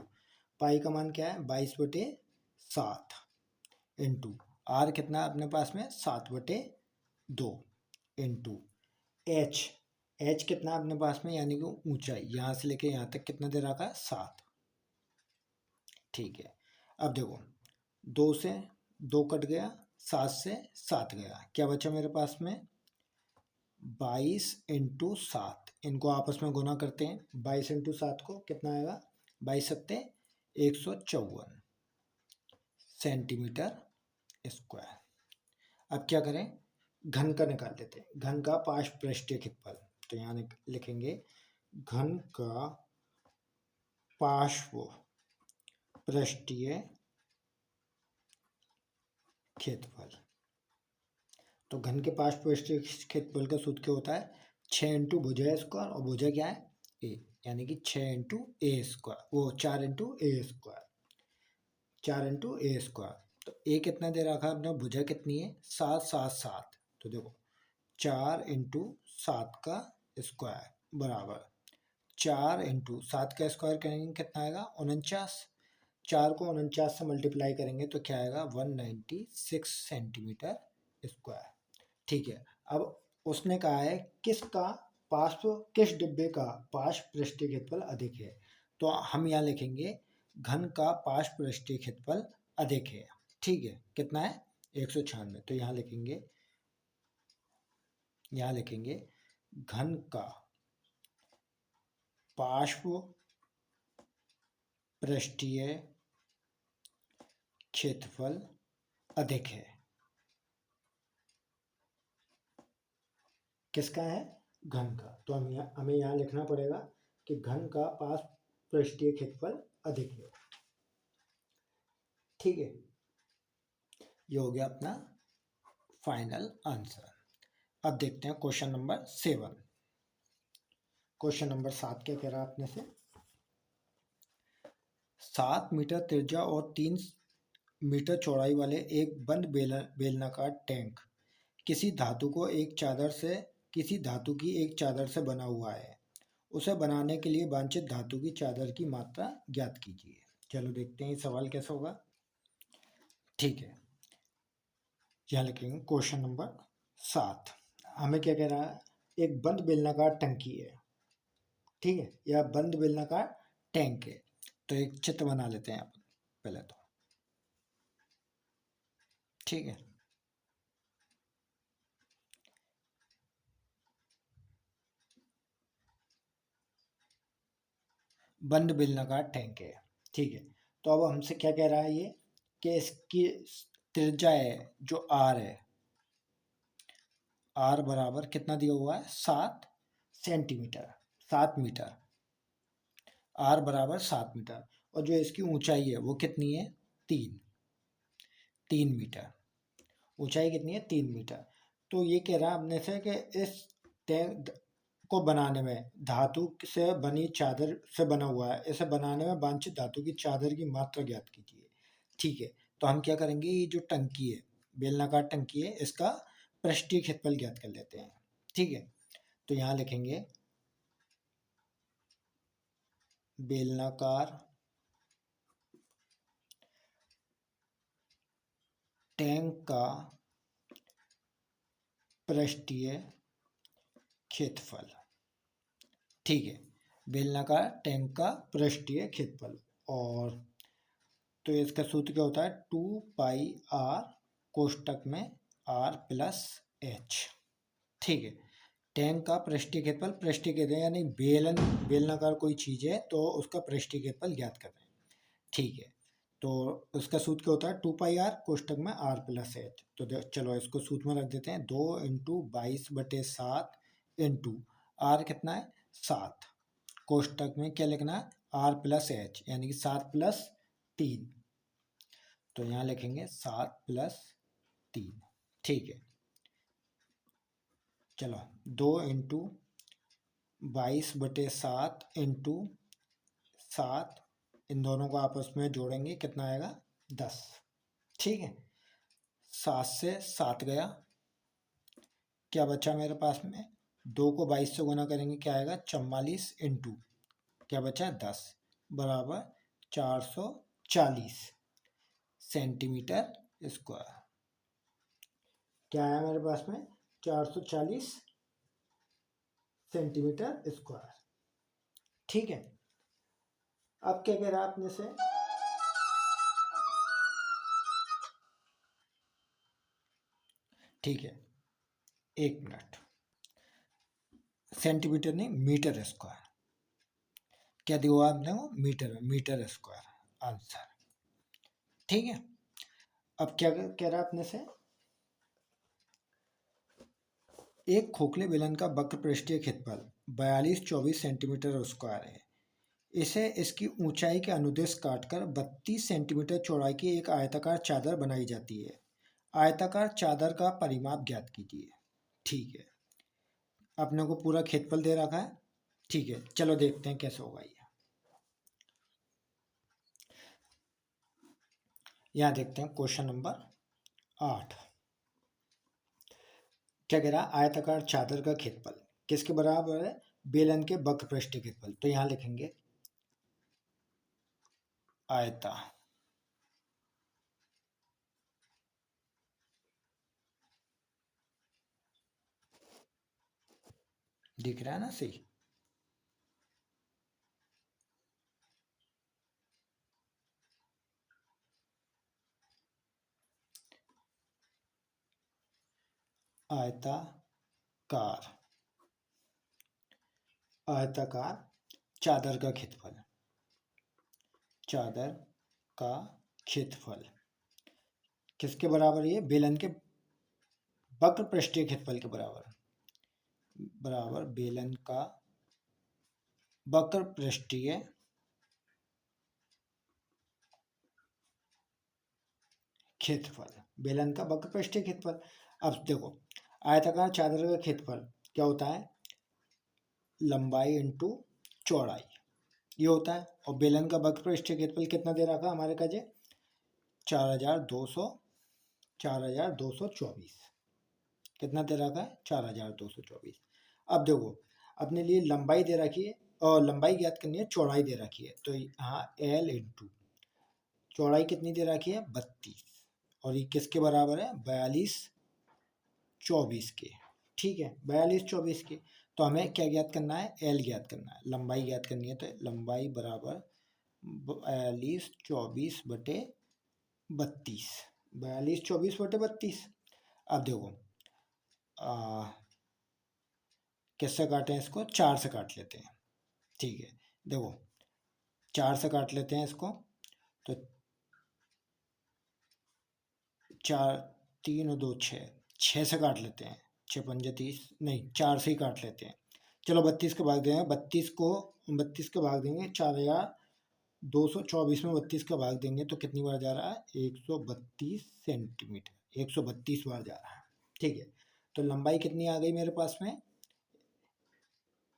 पाई का मान क्या है 22/7 इंटू आर कितना है अपने पास में 7/2 इंटू एच कितना है अपने पास में यानी कि ऊंचाई यहाँ से लेके यहाँ तक कितना दे रखा है 7। ठीक है, अब देखो 2 से 2 कट गया, 7 से 7 गया, क्या बचा मेरे पास में 22 इंटू 7। इनको आपस में गुना करते हैं, 22 इंटू 7 को कितना आएगा 22×7 154 सेंटीमीटर स्क्वायर। अब क्या करें, घन का निकाल लेते हैं, घन का पार्श्व पृष्ठीय क्षेत्रफल। तो यहाँ लिखेंगे घन का पार्श्व पृष्ठीय क्षेत्रफल। तो घन के पार्श्व पृष्ठीय क्षेत्रफल का सूत्र क्या होता है 6 इंटू भुजा स्क्वायर, और भुजा क्या है ए, यानी कि 6 इंटू ए स्क्वायर, वो 4 इंटू ए स्क्वायर, 4 इंटू ए स्क्वायर। तो ए कितना दे रखा है अपना, भुजा कितनी है 7 7 7। तो देखो 4 इंटू 7 का स्क्वायर बराबर 4 इंटू 7 का स्क्वायर करेंगे कितना आएगा 49। 4 को 49 से मल्टीप्लाई करेंगे तो क्या आएगा 196 सेंटीमीटर स्क्वायर। ठीक है, अब उसने कहा है किस डिब्बे का पार्श्व पृष्ठीय क्षेत्रफल अधिक है। तो हम यहाँ लिखेंगे घन का पार्श्व पृष्ठीय क्षेत्रफल अधिक है। ठीक है, कितना है 196। तो यहाँ लिखेंगे घन का पार्श्व पृष्ठीय क्षेत्रफल अधिक है। किसका है घन का। तो हमें यहाँ लिखना पड़ेगा कि घन का पार्श्व पृष्ठीय क्षेत्रफल अधिक है। ठीक है, ये हो गया अपना फाइनल आंसर। अब देखते हैं क्वेश्चन नंबर 7। क्वेश्चन नंबर 7 क्या कह रहा है अपने से, 7 मीटर त्रिज्या और 3 मीटर चौड़ाई वाले एक बंद बेलनाकार टैंक किसी धातु की एक चादर से बना हुआ है। उसे बनाने के लिए वांछित धातु की चादर की मात्रा ज्ञात कीजिए। चलो देखते हैं सवाल कैसा होगा। ठीक है, यहाँ लिखेंगे क्वेश्चन नंबर 7। हमें क्या कह रहा है, एक बंद बेलनाकार टंकी है। ठीक है, या बंद बेलनाकार टैंक है। तो एक चित्र बना लेते हैं अपन पहले तो। ठीक है, बंद बेलनाकार टैंक है। ठीक है, तो अब हमसे क्या कह रहा है ये कि इसकी त्रिज्या है जो आर है, आर बराबर कितना दिया हुआ है 7 सेंटीमीटर, 7 मीटर, आर बराबर 7 मीटर। और जो इसकी ऊंचाई है वो कितनी है 3 मीटर। ऊंचाई कितनी है 3 मीटर। तो ये कह रहा है अपने से कि इस टैंक को बनाने में धातु से बनी चादर से बना हुआ है, इसे बनाने में वांछित धातु की चादर की मात्रा ज्ञात कीजिए। ठीक है, तो हम क्या करेंगे, ये जो टंकी है बेलनाकार टंकी है इसका पृष्ठीय क्षेत्रफल ज्ञात कर लेते हैं। ठीक है, तो यहाँ लिखेंगे बेलनाकार टैंक का पृष्ठीय क्षेत्रफल। ठीक है, बेलनाकार टैंक का पृष्ठीय क्षेत्रफल। और तो इसका सूत्र क्या होता है 2πr कोष्टक में r+h। ठीक है, टैंक का पृष्ठीय क्षेत्रफल, पृष्ठीय क्षेत्रफल यानी बेलनाकार कोई चीज़ है तो उसका पृष्ठीय क्षेत्रफल ज्ञात कर रहे हैं। ठीक है, तो उसका सूत्र क्या होता है 2πr कोष्टक में r+h। तो चलो इसको सूत्र में रख देते हैं 2 इंटू 22/7 इंटू आर कितना है 7, कोष्टक में क्या लिखना है आर प्लस एच यानी कि 7+3। तो यहाँ लिखेंगे 7+3। ठीक है, चलो 2 × 22/7 × 7, इन दोनों को आपस में जोड़ेंगे कितना आएगा 10। ठीक है, 7 से 7 गया, क्या बचा मेरे पास में, 2 को 22 से गुना करेंगे क्या आएगा 44 इंटू क्या बचा 10 बराबर 440 सेंटीमीटर स्क्वायर। क्या आया मेरे पास में 440 सेंटीमीटर स्क्वायर। ठीक है, अब क्या कह रहा है अपने से, ठीक है 1 मिनट, सेंटीमीटर नहीं मीटर स्क्वायर, क्या दिया आपने वो मीटर स्क्वायर आंसर। ठीक है, अब क्या कह रहा है अपने से, एक खोखले बेलन का वक्र पृष्ठीय क्षेत्रफल 42-24 सेंटीमीटर स्क्वायर है। इसे इसकी ऊंचाई के अनुदिश काटकर 32 सेंटीमीटर चौड़ाई की एक आयताकार चादर बनाई जाती है। आयताकार चादर का परिमाप ज्ञात कीजिए। ठीक है, अपने को पूरा क्षेत्रफल दे रखा है। ठीक है, चलो देखते हैं कैसे होगा ये। यहाँ देखते हैं क्वेश्चन नंबर 8। क्या कह रहा है, आयताकार चादर का क्षेत्रफल किसके बराबर है, बेलन के वक्र पृष्ठीय क्षेत्रफल। तो यहाँ लिखेंगे आयता दिख रहा है ना सही, आयताकार आयताकार चादर का क्षेत्रफल, चादर का क्षेत्रफल किसके बराबर है, बेलन के वक्र पृष्ठीय क्षेत्रफल के बराबर बेलन का वक्र पृष्ठीय क्षेत्रफल, बेलन का वक्र पृष्ठीय क्षेत्रफल। अब देखो आयताकार चादर का क्षेत्रफल क्या होता है, लंबाई इंटू चौड़ाई, ये होता है। और बेलन का वक्र पृष्ठीय क्षेत्रफल कितना दे रखा हमारे का, 4224 कितना दे रखा है 4224। अब देखो अपने लिए लंबाई दे रखी है और लंबाई ज्ञात करनी है, चौड़ाई दे रखी है। तो यहाँ L इंटू चौड़ाई कितनी दे रखी है 32, और ये किसके बराबर है 42-24 के। ठीक है 42-24 के। तो हमें क्या ज्ञात करना है, L ज्ञात करना है, लंबाई ज्ञात करनी है। तो लंबाई बराबर 42-24/32, 42-24/32। अब देखो किससे काटें इसको, 4 से काट लेते हैं। ठीक है, देखो 4 से काट लेते हैं इसको, तो 4 3 और 2 6, 6 से काट लेते हैं, 6 पंजे 30, नहीं 4 से ही काट लेते हैं। चलो 32 का भाग देंगे, 32 का भाग देंगे 4224 में 32 का भाग देंगे तो कितनी बार जा रहा है 132 सेंटीमीटर, 132 बार जा रहा है। ठीक है, तो लंबाई कितनी आ गई मेरे पास में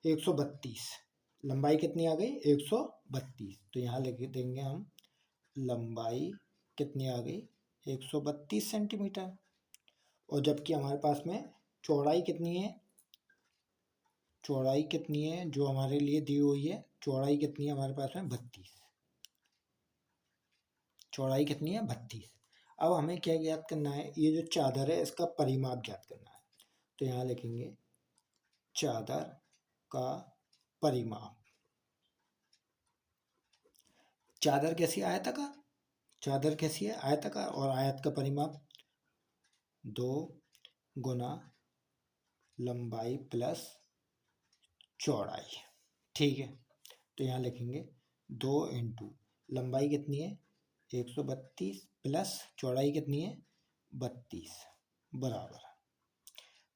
132, लंबाई कितनी आ गई 132। तो यहाँ लिख देंगे हम लंबाई कितनी आ गई 132 सेंटीमीटर। और जबकि हमारे पास में चौड़ाई कितनी है, चौड़ाई कितनी है जो हमारे लिए दी हुई है, चौड़ाई कितनी है हमारे पास में 32, चौड़ाई कितनी है 32। अब हमें क्या ज्ञात करना है, ये जो चादर है इसका परिमाप ज्ञात करना है। तो यहाँ लिखेंगे चादर का परिमाप। चादर कैसी है, आयताकार, चादर कैसी है आयताकार, और आयत का परिमाप 2 गुना लंबाई प्लस चौड़ाई। ठीक है, तो यहाँ लिखेंगे 2 इंटू लंबाई कितनी है 132 प्लस चौड़ाई कितनी है 32 बराबर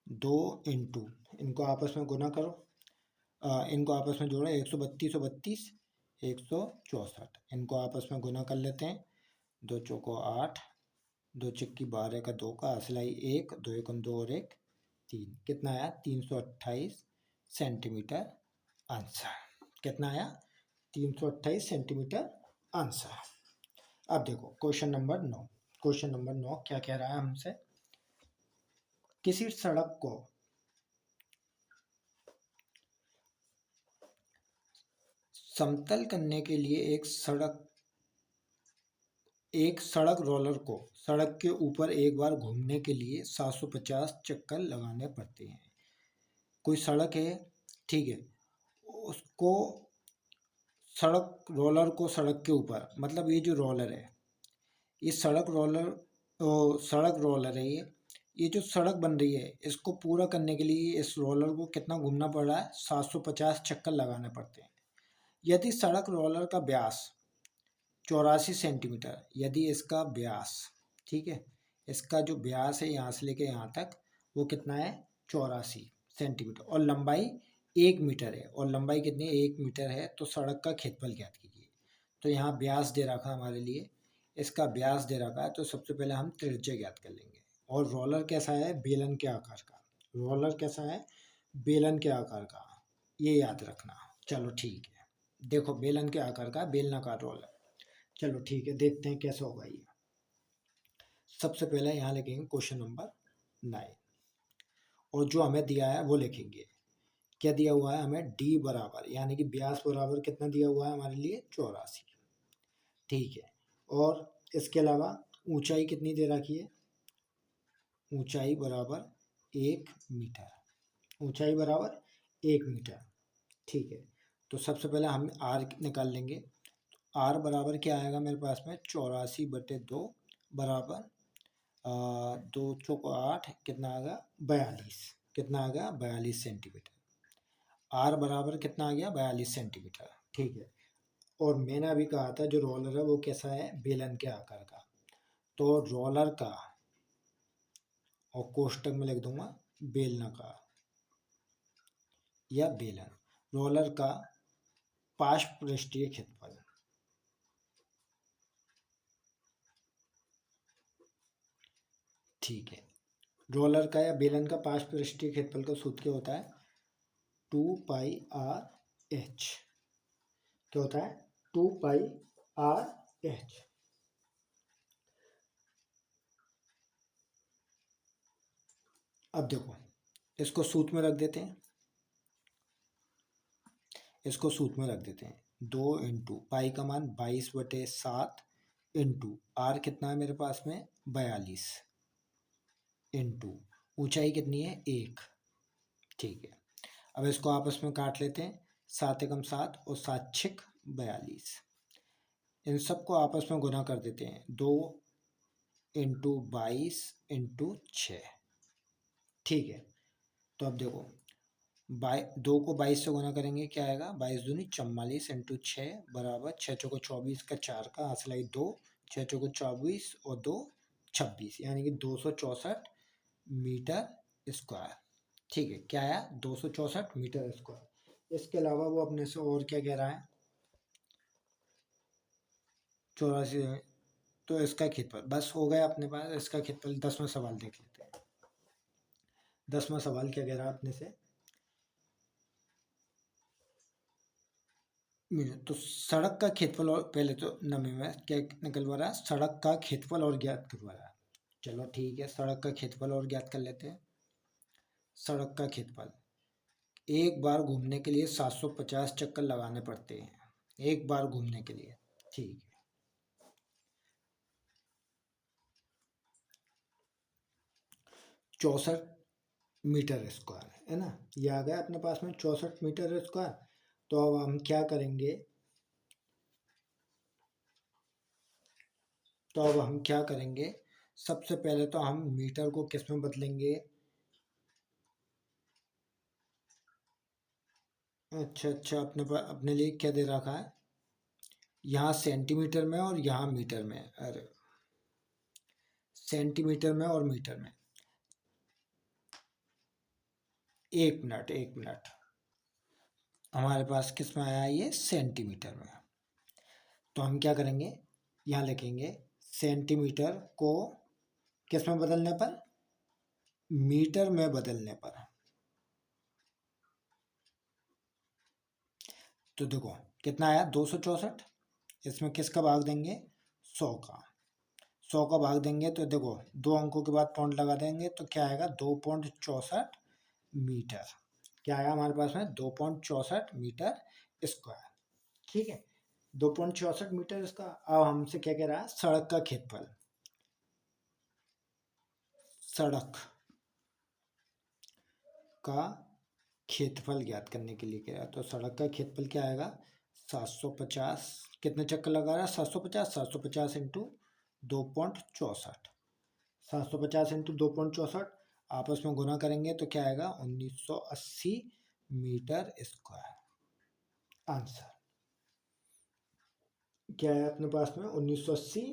2 इंटू, इनको आपस में गुना करो, इनको आपस में जोड़ो 132 और 32, 164। इनको आपस में गुना कर लेते हैं। 2 चौको 8, 2 चिक्की 12 का 2 का असलाई 1, 2 एकम 2 और 1 3। कितना आया? 328 सेंटीमीटर आंसर। कितना आया? 328 सेंटीमीटर आंसर। अब देखो क्वेश्चन नंबर 9। क्वेश्चन नंबर 9 क्या कह रहा है हमसे? किसी सड़क को समतल करने के लिए एक सड़क रोलर को सड़क के ऊपर एक बार घूमने के लिए 750 चक्कर लगाने पड़ते हैं। कोई सड़क है, ठीक है, उसको रोलर को सड़क के ऊपर, मतलब ये जो रोलर है, ये सड़क रोलर है। ये जो सड़क बन रही है, इसको पूरा करने के लिए इस रोलर को कितना घूमना पड़ रहा है? 750 चक्कर लगाने पड़ते हैं। यदि सड़क रोलर का व्यास 84 सेंटीमीटर, यदि इसका व्यास, ठीक है, इसका जो व्यास है यहाँ से लेके यहाँ तक, वो कितना है? 84 सेंटीमीटर, और लंबाई 1 मीटर है। और लंबाई कितनी है? 1 मीटर है। तो सड़क का क्षेत्रफल ज्ञात कीजिए। तो यहाँ व्यास दे रखा है हमारे लिए, इसका व्यास दे रखा है, तो सबसे पहले हम त्रिज्या ज्ञात कर लेंगे। और रोलर कैसा है? बेलन के आकार का। रोलर कैसा है? बेलन के आकार का, ये याद रखना। चलो ठीक है, देखो बेलन के आकार का बेलनाकार रोलर। चलो ठीक है, देखते हैं कैसे होगा ये। सबसे पहले यहाँ लिखेंगे क्वेश्चन नंबर 9, और जो हमें दिया है वो लिखेंगे। क्या दिया हुआ है हमें? डी बराबर, यानी कि व्यास बराबर कितना दिया हुआ है हमारे लिए? 84, ठीक है। और इसके अलावा ऊंचाई कितनी दे रखी है? ऊंचाई बराबर 1 मीटर। ऊंचाई बराबर 1 मीटर, ठीक है। तो सबसे पहले हम आर निकाल लेंगे। आर बराबर क्या आएगा मेरे पास में? 84/2 बराबर 2 चौको 8, कितना आ गया? 42। कितना आ गया? 42 सेंटीमीटर। आर बराबर कितना आ गया? 42 सेंटीमीटर, ठीक है। और मैंने अभी कहा था जो रोलर है वो कैसा है? बेलन के आकार का। तो रोलर का, और कोष्टक में लिख दूंगा बेलनाकार या बेलन, रोलर का पार्श्व पृष्ठीय क्षेत्रफल, ठीक है। रोलर का या बेलन का पार्श्व पृष्ठीय क्षेत्रफल का सूत्र क्या होता है? 2πr/h। क्या होता है? 2πr/h। अब देखो, इसको सूत्र में रख देते हैं। इसको सूत्र में रख देते हैं। 2 इंटू पाई का मान 22/7 इंटू आर कितना है मेरे पास में? 42 इंटू ऊंचाई कितनी है? 1, ठीक है। अब इसको आपस में काट लेते हैं। 7 एकम 7 और 7 छिक 42। इन सबको आपस में गुना कर देते हैं। 2 इंटू 22 इंटू 6, ठीक है। तो अब देखो, 2 को 22 से गुना करेंगे, क्या आएगा? 22 दूनी 44 इंटू 6 बराबर 6 चौको 24 का 4 का असलाई 2, 6 चौको 24 और 2 26, यानी कि 264 मीटर स्क्वायर, ठीक है। क्या आया? 264 मीटर स्क्वायर। इसके अलावा वो अपने से और क्या कह रहा है? 84। तो इसका क्षेत्रफल बस हो गया अपने पास। इसका क्षेत्रफल 10वां सवाल देख लेते हैं। 10वां सवाल क्या कह रहा है अपने से? तो सड़क का क्षेत्रफल, और पहले तो नमी में क्या निकलवा रहा है? सड़क का क्षेत्रफल और ज्ञात करवा रहा है। चलो ठीक है, सड़क का क्षेत्रफल और ज्ञात कर लेते हैं। सड़क का क्षेत्रफल, एक बार घूमने के लिए 750 चक्कर लगाने पड़ते हैं, एक बार घूमने के लिए, ठीक है। 64 मीटर स्क्वायर है ना, ये आ गया अपने पास में 64 मीटर स्क्वायर। तो अब हम क्या करेंगे? सबसे पहले तो हम मीटर को किस में बदलेंगे? अच्छा, अपने लिए क्या दे रखा है? यहाँ सेंटीमीटर में और यहाँ मीटर में। अरे, सेंटीमीटर में और मीटर में। एक मिनट, हमारे पास किस में आया? ये सेंटीमीटर में। तो हम क्या करेंगे, यहाँ लिखेंगे सेंटीमीटर को किस में बदलने पर, मीटर में बदलने पर। तो देखो कितना आया 264, इसमें किसका भाग देंगे, 100 का। 100 का भाग देंगे तो देखो 2 अंकों के बाद पॉइंट लगा देंगे तो क्या आएगा 2.64 मीटर। क्या आया हमारे पास में 2.64 मीटर स्क्वायर। ठीक है, 2.64 मीटर इसका। अब हमसे क्या कह रहा है, सड़क का क्षेत्रफल, सड़क का क्षेत्रफल ज्ञात करने के लिए कह रहा है। तो सड़क का क्षेत्रफल क्या आएगा 750, कितने चक्कर लगा रहा है 750, 750 इंटू 2.64, 750 इंटू 2.64 आपस में गुना करेंगे तो क्या आएगा 1980 मीटर स्क्वायर। आंसर क्या है अपने पास में 1980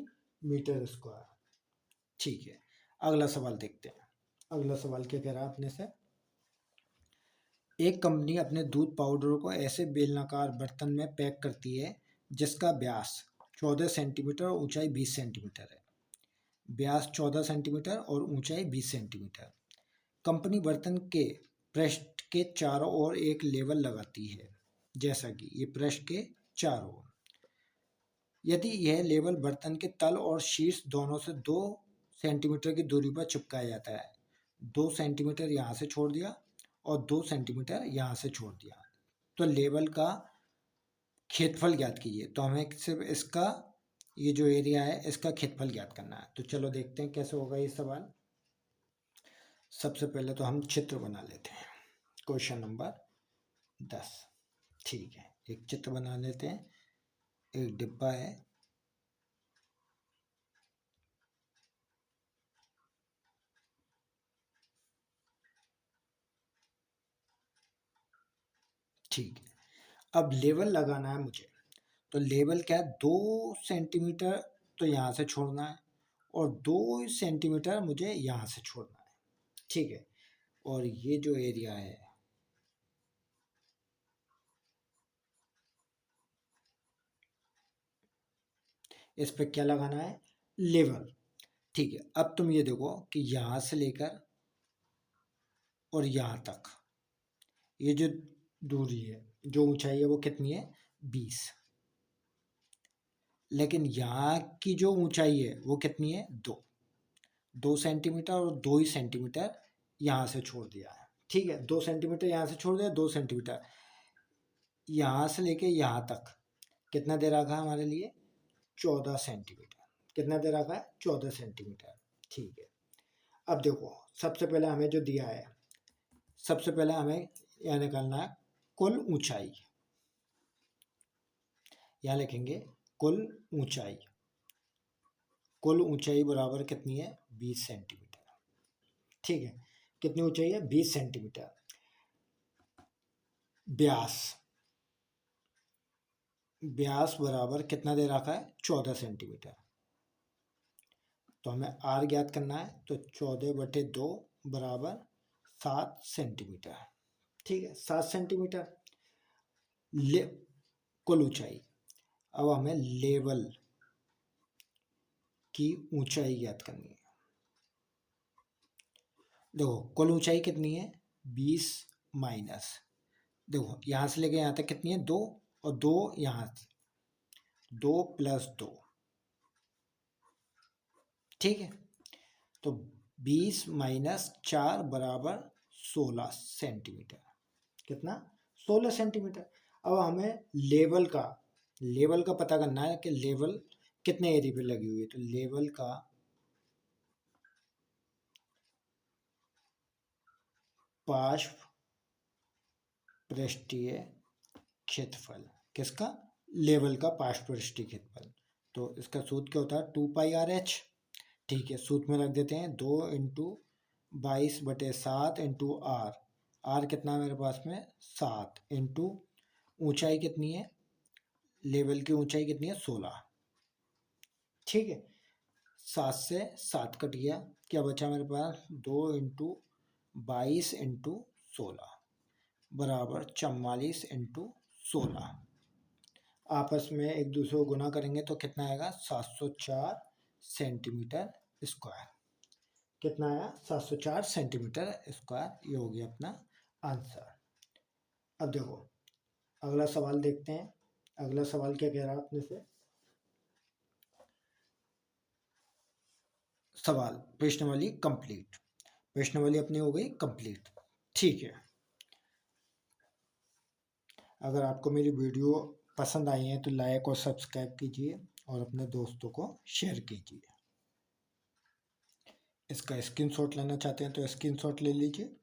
मीटर स्क्वायर। ठीक है, अगला सवाल देखते हैं। अगला सवाल क्या कह रहा है अपने से, एक कंपनी अपने दूध पाउडर को ऐसे बेलनाकार बर्तन में पैक करती है जिसका व्यास 14 सेंटीमीटर और ऊंचाई 20 सेंटीमीटर है। व्यास 14 सेंटीमीटर और ऊंचाई 20 सेंटीमीटर। कंपनी बर्तन के पृष्ठ के चारों ओर एक लेवल लगाती है, जैसा कि ये पृष्ठ के चारों ओर। यदि यह लेवल बर्तन के तल और शीर्ष दोनों से 2 सेंटीमीटर की दूरी पर चिपकाया जाता है, 2 सेंटीमीटर यहाँ से छोड़ दिया और 2 सेंटीमीटर यहाँ से छोड़ दिया, तो लेवल का क्षेत्रफल ज्ञात कीजिए। तो हमें सिर्फ इसका ये जो एरिया है इसका क्षेत्रफल ज्ञात करना है। तो चलो देखते हैं कैसे होगा ये सवाल। सबसे पहले तो हम चित्र बना लेते हैं। Question number 10। ठीक है, एक चित्र बना लेते हैं। एक डिब्बा है, ठीक है। अब लेवल लगाना है मुझे, तो लेवल क्या है 2 सेंटीमीटर तो यहाँ से छोड़ना है और 2 सेंटीमीटर मुझे यहाँ से छोड़ना है। ठीक है, और ये जो एरिया है इस पे क्या लगाना है, लेवल। ठीक है, अब तुम ये देखो कि यहाँ से लेकर और यहाँ तक ये जो दूरी है, जो ऊंचाई है वो कितनी है 20, लेकिन यहाँ की जो ऊंचाई है वो कितनी है 2 सेंटीमीटर और 2 ही सेंटीमीटर यहाँ से छोड़ दिया है। ठीक है, 2 सेंटीमीटर यहाँ से छोड़ दिया, 2 सेंटीमीटर यहाँ से लेके यहाँ तक कितना दे रखा है हमारे लिए 14 सेंटीमीटर। कितना दे रखा है 14 सेंटीमीटर। ठीक है, अब देखो सबसे पहले हमें जो दिया है, सबसे पहले हमें यह निकालना है कुल ऊंचाई। यहाँ लिखेंगे कुल ऊंचाई। कुल ऊंचाई बराबर कितनी है 20 सेंटीमीटर। ठीक है, कितनी ऊंचाई है 20 सेंटीमीटर। व्यास, व्यास बराबर कितना दे रखा है 14 सेंटीमीटर। तो हमें आर ज्ञात करना है, तो 14/2 बराबर 7 सेंटीमीटर। ठीक है, 7 सेंटीमीटर ले कुल ऊंचाई। अब हमें लेवल की ऊंचाई ज्ञात करनी है। देखो कुल ऊंचाई कितनी है 20 माइनस, देखो यहाँ से लेके यहाँ तक कितनी है 2 और 2 यहाँ, 2 + 2। ठीक है, तो 20 - 4 बराबर 16 सेंटीमीटर। कितना 16 सेंटीमीटर। अब हमें लेवल का पता करना है कि लेवल कितने एरिया पे लगी हुई है। तो लेवल का पार्श्व पृष्ठीय क्षेत्रफल, किसका लेवल का पार्श्व पृष्ठीय क्षेत्रफल। तो इसका सूत्र क्या होता है 2πRh। ठीक है, सूत्र में रख देते हैं 2 × 22/7 × r। आर कितना है मेरे पास में 7 इंटू ऊंचाई कितनी है, लेवल की ऊंचाई कितनी है 16। ठीक है, 7 से 7 कट गया, क्या बचा मेरे पास 2 × 22 × 16 बराबर 44 × 16। आपस में एक दूसरे को गुना करेंगे तो कितना आएगा 704 सेंटीमीटर स्क्वायर। कितना आया 704 सेंटीमीटर स्क्वायर। ये हो गया अपना आंसर। अब देखो अगला सवाल देखते हैं। अगला सवाल क्या कह रहा है अपने से। सवाल प्रश्नावली कंप्लीट। प्रश्नावली अपनी हो गई कंप्लीट। ठीक है, अगर आपको मेरी वीडियो पसंद आई है तो लाइक और सब्सक्राइब कीजिए और अपने दोस्तों को शेयर कीजिए। इसका स्क्रीनशॉट लेना चाहते हैं तो स्क्रीनशॉट ले लीजिए।